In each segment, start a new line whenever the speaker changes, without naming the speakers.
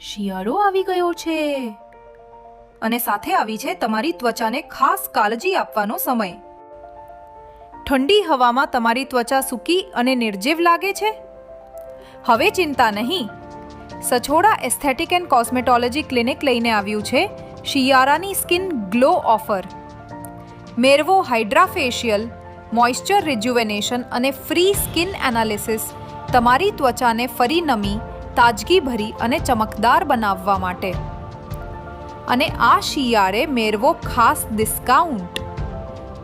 શિયાળો આવી ગયો છે અને સાથે આવી છે તમારી ત્વચાને ખાસ કાળજી આપવાનો સમય. ઠંડી હવામાં તમારી ત્વચા સૂકી અને નિર્જીવ લાગે છે? હવે ચિંતા નહીં. Sachhoda aesthetic and cosmetology clinic લઈને આવ્યું છે શિયાળાની સ્કિન ગ્લો ઓફર. મેરવો હાઇડ્રા ફેશિયલ, મોઇશ્ચર રિજ્યુવેનેશન અને ફ્રી સ્કિન એનાલિસિસ તમારી ત્વચાને ફરી નમી, તાજગી ભરી અને ચમકદાર બનાવવા માટે. અને આ શિયાળે મેરવો ખાસ ડિસ્કાઉન્ટ.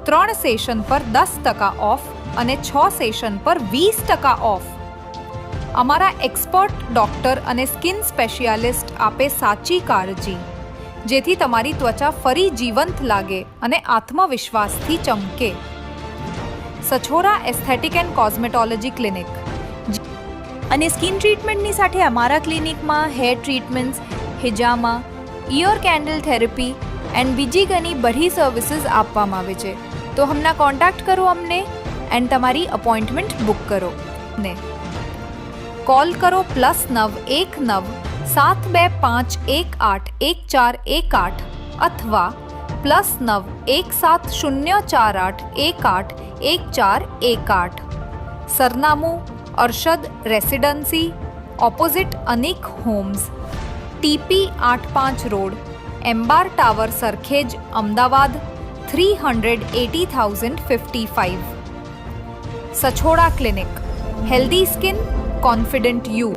3 સેશન પર 10% ઓફ અને 6 સેશન પર 20% ઓફ. અમારા એક્સપર્ટ ડોક્ટર અને સ્કિન સ્પેશિયાલિસ્ટ આપે સાચી કાળજી, જેથી તમારી ત્વચા ફરી જીવંત લાગે અને આત્મવિશ્વાસથી ચમકે. Sachora aesthetic and cosmetology clinic.
અને સ્કિન ટ્રીટમેન્ટની સાથે અમારા ક્લિનિકમાં હેર ટ્રીટમેન્ટ્સ, હિજામા, ઇયર કેન્ડલ થેરેપી એન્ડ બીજી ઘણી બધી સર્વિસીસ આપવામાં આવે છે. તો હમણાં કોન્ટેક્ટ કરો અમને એન્ડ તમારી અપોઇન્ટમેન્ટ બુક કરો. ને કોલ કરો +919 7251814148 અથવા +9170481811418. સરનામું Arshad residency, opposite Anik homes, TP 85 road, Ambar tower, Sarkhej, Ahmedabad 380,055. Sachhoda clinic. Healthy skin, confident you.